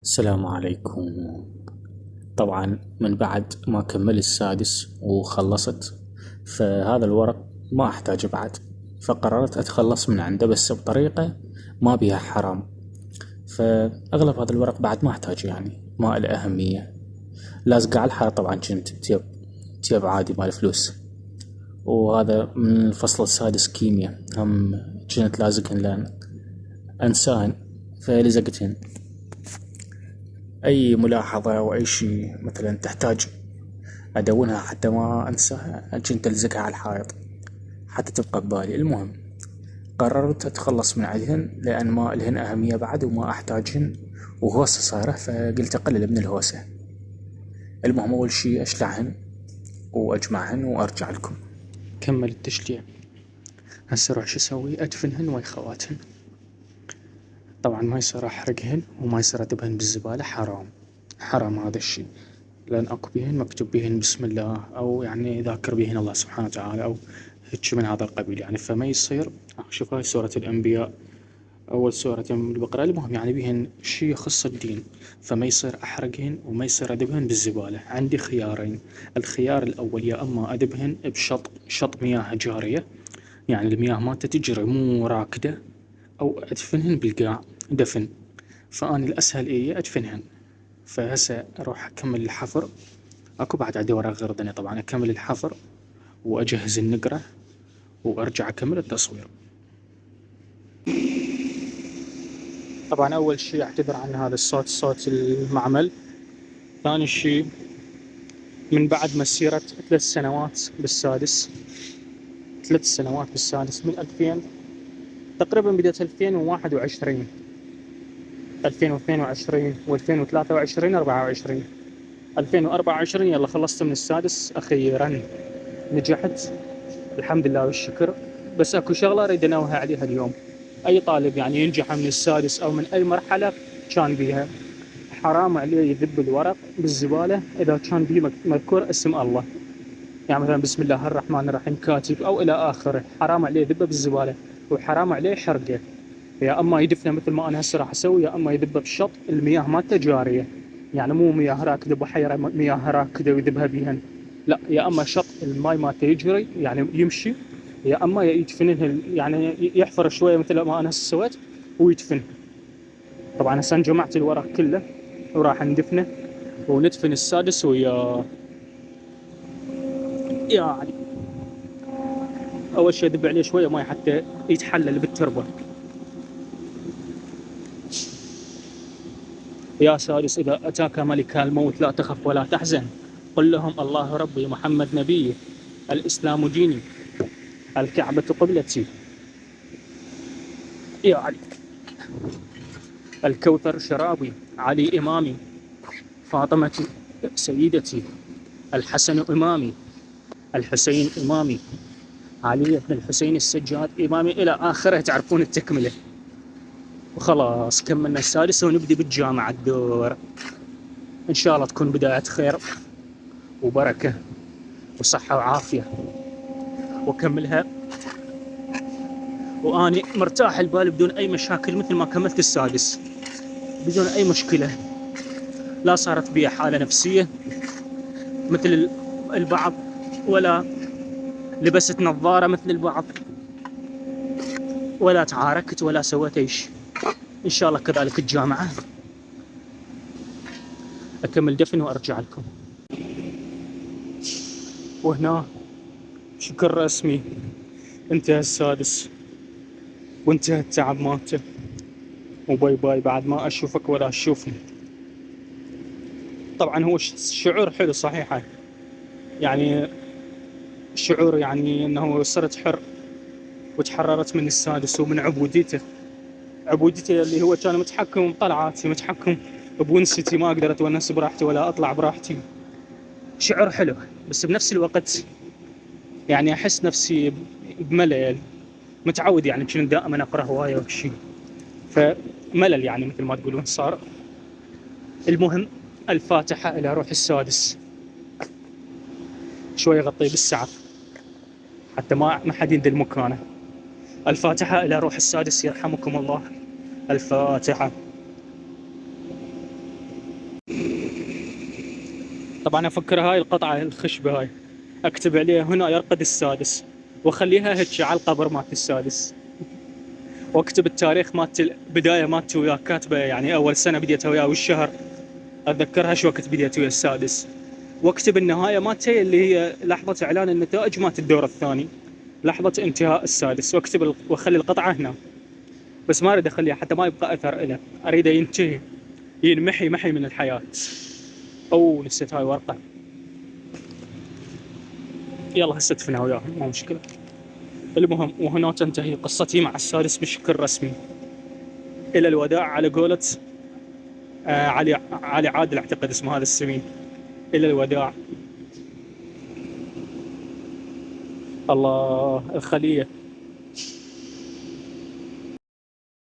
السلام عليكم. طبعا من بعد ما كمل السادس وخلصت، فهذا الورق ما احتاجه بعد، فقررت اتخلص من عنده بس بطريقة ما بيها حرام. فاغلب هذا الورق بعد ما احتاجه، يعني ما له اهمية. لازقه على الحائط، طبعا كنت تيب عادي مال فلوس. وهذا من الفصل السادس كيمياء، هم كنت لازقهن لان انساهن فلزقتهن. أي ملاحظة أو أي شيء مثلا تحتاج أدونها حتى ما أنساها، كنت ألزقها على الحائط حتى تبقى ببالي. المهم قررت أتخلص من عندهن لأن ما لهن أهمية بعد وما أحتاجهن، وهوسة صايرة فقلت أقلل من الهوسة. المهم أول شي أشلعهن وأجمعهن وأرجع لكم. كمل التشليع. هسه أروح شو أسوي؟ أدفنهن ويا خواتهن. طبعا ما يصير أحرقهن وما يصير أدبهن بالزبالة، حرام حرام هذا الشي، لأن أكو بيهن مكتوب بيهن بسم الله، أو يعني ذاكر بيهن الله سبحانه وتعالى، أو هيك من هذا القبيل يعني. فما يصير. شوف هاي سورة الأنبياء، أول سورة بالبقرة. المهم يعني بيهن شي يخص الدين، فما يصير أحرقهن وما يصير أدبهن بالزبالة. عندي خيارين. الخيار الأول يا أما أدبهن شط مياه جارية، يعني المياه مالته تجري مو راكدة، أو أدفنهن بالقاع دفن. فأنا الأسهل إيه أدفنهن. فهسه أروح أكمل الحفر. اكو بعد عندي ورق غير طبعا. اكمل الحفر واجهز النقرة وارجع اكمل التصوير. طبعا اول شي اعتذر عن هذا الصوت، صوت المعمل. ثاني شي، من بعد مسيرة 3 سنوات بالسادس، 3 سنوات بالسادس من 2000 تقريبا، بدأت 2021 2022 و2023 24 2024 يلا خلصت من السادس اخيرا. نجحت الحمد لله والشكر. بس اكو شغله اريد انوه عليها اليوم. اي طالب يعني ينجح من السادس او من اي مرحله كان بيها، حرام عليه يذب الورق بالزباله اذا كان به مذكور اسم الله. يعني مثلا بسم الله الرحمن الرحيم كاتب او الى اخره، حرام عليه يذبه بالزباله، وحرام عليه يحرقه. يا اما يدفنه مثل ما انا هسه راح اسوي، يا اما يذبه بشط المياه مالته جاريه، يعني مو مياه راكده بحيره مياه راكده ويذبها بيهن، لا، يا اما شط الماي مالته يجري يعني يمشي، يا اما يدفنه يعني يحفر شويه مثل ما انا هسه سويت ويدفن. طبعا هسه جمعت الورق كله وراح ندفنه وندفن السادس ويا يعني. اول شيء ادب عليه شويه ماي حتى يتحلل بالتربه. يا سادس إذا أتاك ملك الموت لا تخف ولا تحزن، قل لهم الله ربي محمد نبيي، الإسلام ديني، الكعبة قبلتي، يا علي، الكوثر شرابي، علي إمامي، فاطمة سيدتي، الحسن إمامي، الحسين إمامي، علي بن الحسين السجاد إمامي، إلى آخره. تعرفون التكملة. وخلاص كملنا السادسة ونبدي بالجامعة الدور. إن شاء الله تكون بداية خير وبركة وصحة وعافية، وكملها واني مرتاح البال بدون اي مشاكل، مثل ما كملت السادس بدون اي مشكله. لا صارت بي حاله نفسيه مثل البعض، ولا لبست نظاره مثل البعض، ولا تعاركت ولا سويت اي شيء. ان شاء الله كذلك الجامعه. اكمل دفن وارجع لكم. وهنا شكر رسمي، انتهى السادس وانتهى التعب مالته، وباي باي بعد ما اشوفك ولا اشوفني. طبعا هو شعور حلو صحيح، يعني شعور يعني انه صرت حر وتحررت من السادس ومن عبوديته اللي هو كان متحكم بطلعاتي، متحكم بونستي، ما اقدر اتونس براحتي ولا اطلع براحتي. شعور حلو، بس بنفس الوقت يعني احس نفسي بملل. متعود يعني كنت دائما اقرا هوايه وشي، فملل يعني مثل ما تقولون صار. المهم الفاتحه الى روح السادس. شوي غطيه بالسعف حتى ما حد يندل مكانه. الفاتحه الى روح السادس يرحمكم الله. الفاتحه. طبعا افكر هاي القطعة الخشبة هاي اكتب عليها هنا يرقد السادس، واخليها هيك على القبر مالت السادس، واكتب التاريخ مالت البداية مالتي وياه كاتبة، يعني اول سنة بديت وياه والشهر اتذكرها شو وقت بديت ويا السادس، واكتب النهاية مالتي اللي هي لحظة اعلان النتائج مالت الدور الثاني، لحظة انتهاء السادس، واكتب واخلي القطعة هنا. بس ما اريد اخليها حتى ما يبقى اثر له، اريده ينتهي، ينمحي محي من الحياة. او نسيت هاي ورقة، يلا هسه ادفنها وياها مو مشكلة. المهم وهنا تنتهي قصتي مع السادس بشكل رسمي. الى الوداع على قولة علي عادل اعتقد اسمه هذا السمين. الى الوداع. الله الخلية